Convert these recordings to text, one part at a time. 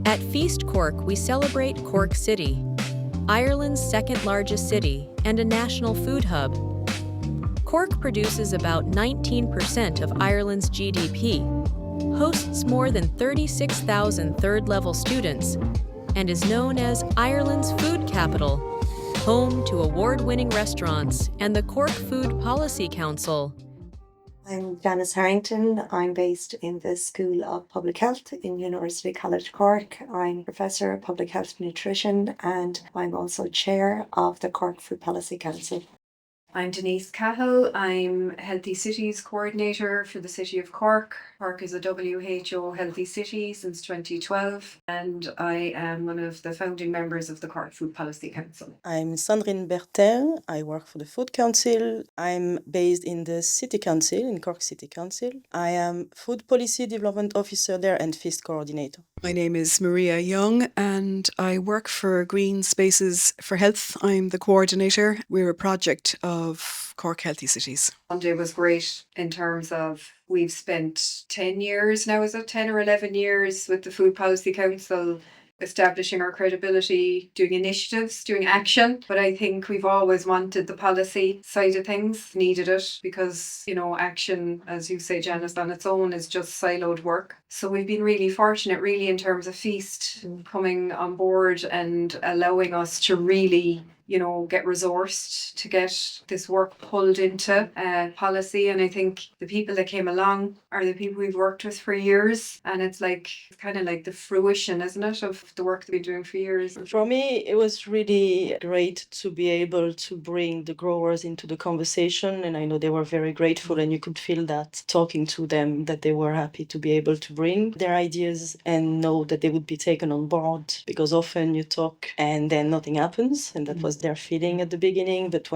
At Feast Cork, we celebrate Cork City, Ireland's second largest city and a national food hub. Cork produces about 19% of Ireland's GDP, hosts more than 36,000 third-level students, and is known as Ireland's food capital, home to award-winning restaurants and the Cork Food Policy Council. I'm Janice Harrington. I'm based in the School of Public Health in University College Cork. I'm Professor of Public Health and Nutrition, and I'm also Chair of the Cork Food Policy Council. I'm Denise Cahill. I'm Healthy Cities Coordinator for the City of Cork. Cork is a WHO Healthy City since 2012, and I am one of the founding members of the Cork Food Policy Council. I'm Sandrine Bertin. I work for the Food Council. I'm based in the City Council, in Cork City Council. I am Food Policy Development Officer there and Feast Coordinator. My name is Maria Young and I work for Green Spaces for Health. I'm the coordinator. We're a project of Cork Healthy Cities. Monday was great in terms of we've spent 10 years now, is it 10 or 11 years with the Food Policy Council, establishing our credibility, doing initiatives, doing action. But I think we've always wanted the policy side of things, needed it, because, action, as you say, Janice, on its own is just siloed work. So we've been really fortunate, really, in terms of Feast coming on board and allowing us to really get resourced to get this work pulled into policy. And I think the people that came along are the people we've worked with for years. And it's kind of like the fruition, isn't it, of the work that we've been doing for years. For me, it was really great to be able to bring the growers into the conversation. And I know they were very grateful, and you could feel that talking to them, that they were happy to be able to bring their ideas and know that they would be taken on board, because often you talk and then nothing happens. And that was their feeling at the beginning. But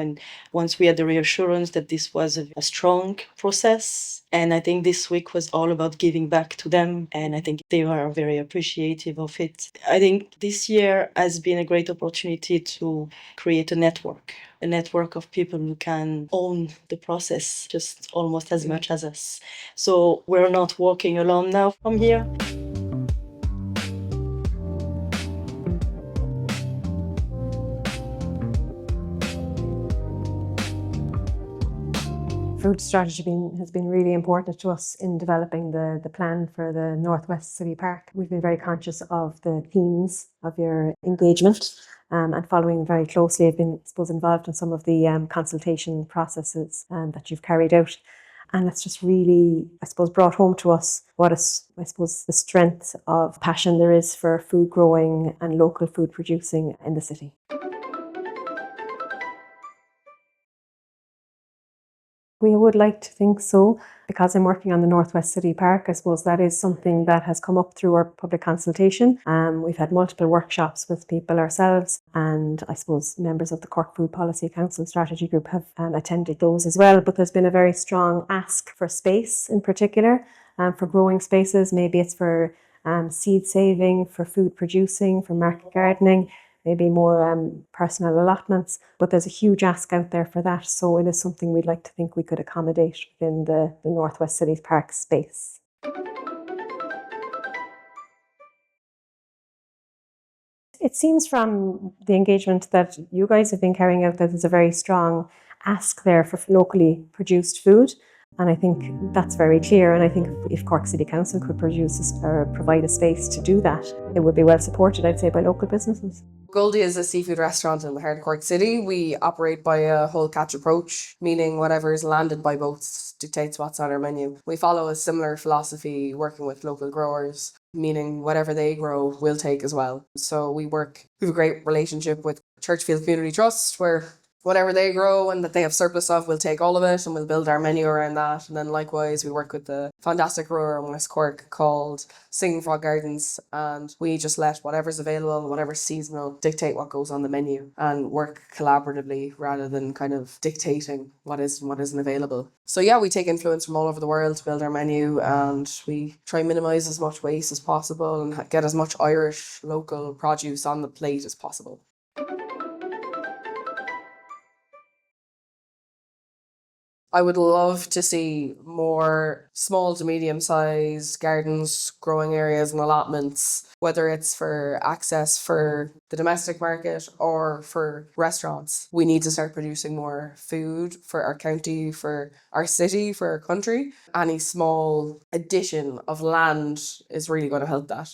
once we had the reassurance that this was a strong process, and I think this week was all about giving back to them, and I think they were very appreciative of it. I think this year has been a great opportunity to create a network of people who can own the process just almost as much as us. So we're not walking alone now from here. Food strategy has been really important to us in developing the plan for the Northwest City Park. We've been very conscious of the themes of your engagement and following very closely. I've been, involved in some of the consultation processes that you've carried out. And it's just really, brought home to us what is, the strength of passion there is for food growing and local food producing in the city. We would like to think so. Because I'm working on the Northwest City Park, I suppose that is something that has come up through our public consultation. We've had multiple workshops with people ourselves, and I suppose members of the Cork Food Policy Council Strategy Group have attended those as well. But there's been a very strong ask for space in particular, for growing spaces. Maybe it's for seed saving, for food producing, for market gardening, maybe more personal allotments, but there's a huge ask out there for that. So it is something we'd like to think we could accommodate within the Northwest Cities Park space. It seems from the engagement that you guys have been carrying out that there's a very strong ask there for locally produced food. And I think that's very clear. And I think if Cork City Council could provide a space to do that, it would be well supported, I'd say, by local businesses. Goldie is a seafood restaurant in the heart of Cork City. We operate by a whole catch approach, meaning whatever is landed by boats dictates what's on our menu. We follow a similar philosophy working with local growers, meaning whatever they grow, we'll take as well. So we have a great relationship with Churchfield Community Trust, where whatever they grow and that they have surplus of, we'll take all of it and we'll build our menu around that. And then likewise, we work with the fantastic grower in West Cork called Singing Frog Gardens, and we just let whatever's available, whatever's seasonal, dictate what goes on the menu and work collaboratively rather than kind of dictating what is and what isn't available. So yeah, we take influence from all over the world to build our menu, and we try and minimise as much waste as possible and get as much Irish local produce on the plate as possible. I would love to see more small to medium-sized gardens, growing areas and allotments, whether it's for access for the domestic market or for restaurants. We need to start producing more food for our county, for our city, for our country. Any small addition of land is really going to help that.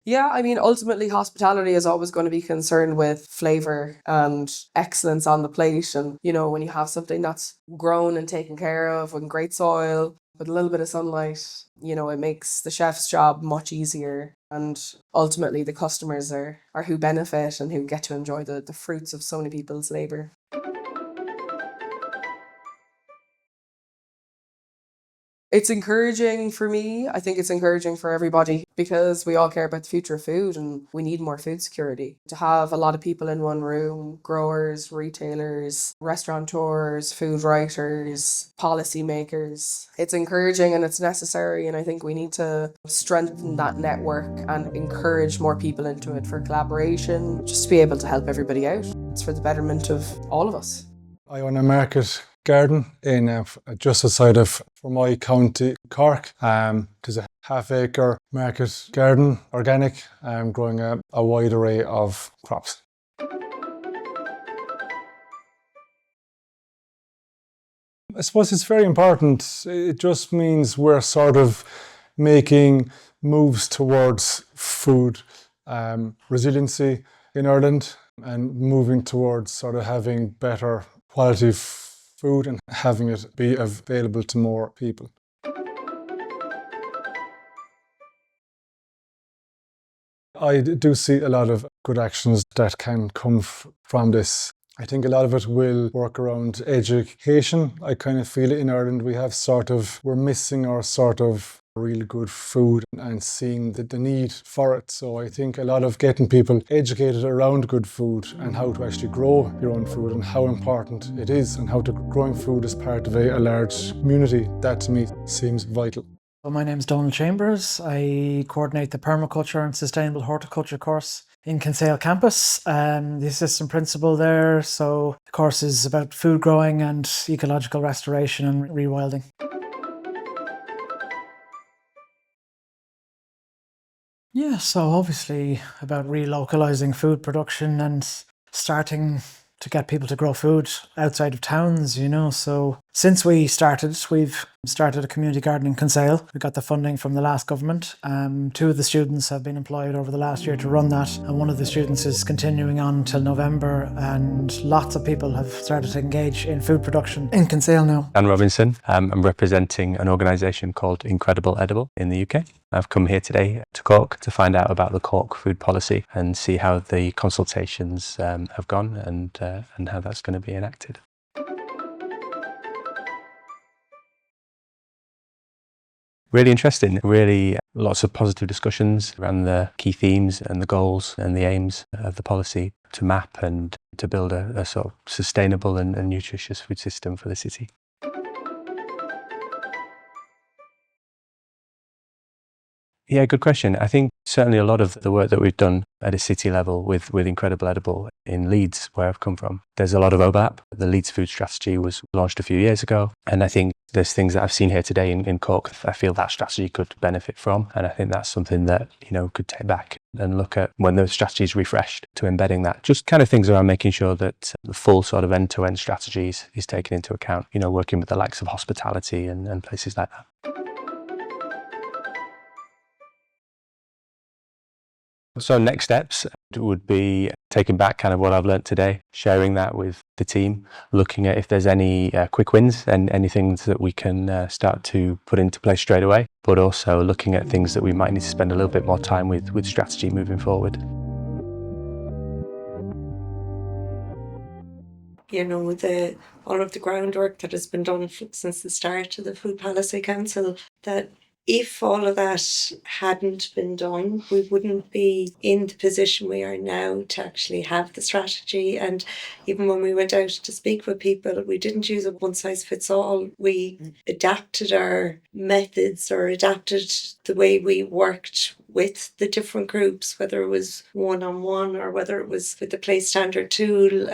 Yeah, I mean, ultimately, hospitality is always going to be concerned with flavour and excellence on the plate. And, you know, when you have something that's grown and taken care of in great soil, with a little bit of sunlight, you know, it makes the chef's job much easier. And ultimately, the customers are who benefit and who get to enjoy the fruits of so many people's labour. It's encouraging for me. I think it's encouraging for everybody because we all care about the future of food and we need more food security. To have a lot of people in one room, growers, retailers, restaurateurs, food writers, policy makers, it's encouraging and it's necessary, and I think we need to strengthen that network and encourage more people into it for collaboration, just to be able to help everybody out. It's for the betterment of all of us. I own a market garden in just outside of my county, Cork. There's a half-acre market garden, organic, growing a wide array of crops. I suppose it's very important. It just means we're sort of making moves towards food resiliency in Ireland and moving towards sort of having better quality food and having it be available to more people. I do see a lot of good actions that can come from this. I think a lot of it will work around education. I kind of feel in Ireland we're missing our sort of real good food and seeing the need for it. So I think a lot of getting people educated around good food and how to actually grow your own food and how important it is and how to growing food as part of a large community, that to me seems vital. Well, my name is Donald Chambers. I coordinate the Permaculture and Sustainable Horticulture course in Kinsale campus. The assistant principal there. So the course is about food growing and ecological restoration and rewilding. Yeah, so obviously about relocalising food production and starting to get people to grow food outside of towns, you know. So since we've started a community garden in Kinsale. We got the funding from the last government. 2 of the students have been employed over the last year to run that, and one of the students is continuing on till November, and lots of people have started to engage in food production in Kinsale now. Dan Robinson. I'm representing an organisation called Incredible Edible in the UK. I've come here today to Cork to find out about the Cork Food Policy and see how the consultations have gone and how that's going to be enacted. Really interesting, really lots of positive discussions around the key themes and the goals and the aims of the policy to map and to build a sort of sustainable and nutritious food system for the city. Yeah, good question. I think certainly a lot of the work that we've done at a city level with Incredible Edible in Leeds, where I've come from, there's a lot of overlap. The Leeds food strategy was launched a few years ago, and I think there's things that I've seen here today in Cork I feel that strategy could benefit from, and I think that's something that, you know, could take back and look at when the strategy is refreshed to embedding that. Just kind of things around making sure that the full sort of end-to-end strategies is taken into account, you know, working with the likes of hospitality and places like that. So next steps would be taking back kind of what I've learnt today, sharing that with the team, looking at if there's any quick wins and any things that we can start to put into place straight away, but also looking at things that we might need to spend a little bit more time with strategy moving forward. you know, all of the groundwork that has been done since the start of the Food Policy Council, that if all of that hadn't been done, we wouldn't be in the position we are now to actually have the strategy. And even when we went out to speak with people, we didn't use a one size fits all. We adapted our methods or adapted the way we worked with the different groups, whether it was one-on-one or whether it was with the Play Standard tool,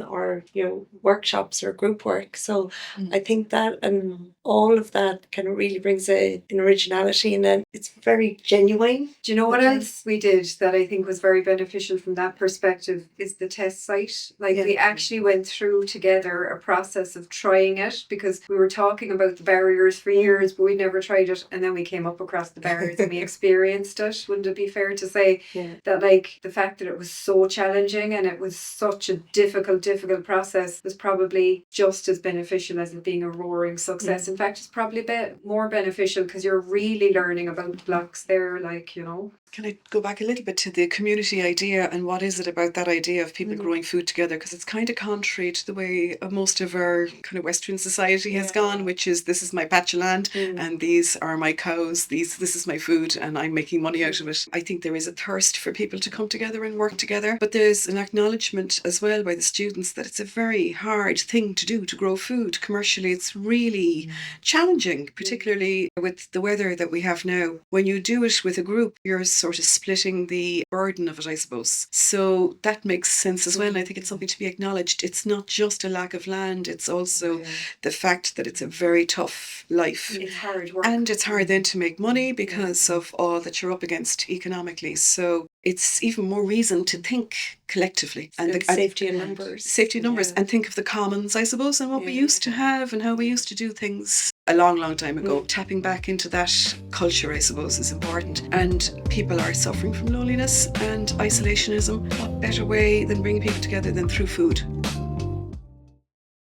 or, you know, workshops or group work. So I think that and all of that kind of really brings an originality, and then it's very genuine. Do you know what else we did that I think was very beneficial from that perspective is the test site. Like we actually went through together a process of trying it, because we were talking about the barriers for years, but we never tried it, and then we came up across the barriers and we experienced it. Wouldn't it be fair to say that, like, the fact that it was so challenging and it was such a difficult process was probably just as beneficial as it being a roaring success. In fact, it's probably a bit more beneficial because you're really learning about blocks there, like, you know. Can I go back a little bit to the community idea, and what is it about that idea of people growing food together? Because it's kind of contrary to the way most of our kind of Western society has gone, which is, this is my patch of land and these are my cows, this is my food and I'm making money out of it. I think there is a thirst for people to come together and work together, but there's an acknowledgement as well by the students that it's a very hard thing to do, to grow food commercially. It's really challenging, particularly with the weather that we have now. When you do it with a group, you're sort of splitting the burden of it, I suppose. So that makes sense as well. And I think it's something to be acknowledged. It's not just a lack of land, it's also the fact that it's a very tough life. It's hard work. And it's hard then to make money because of all that you're up against economically. So it's even more reason to think collectively. And the safety in numbers. Safety in numbers, and think of the commons, I suppose, and what we used to have and how we used to do things a long time ago. Tapping back into that culture, I suppose, is important. And people are suffering from loneliness and isolationism. What better way than bringing people together than through food?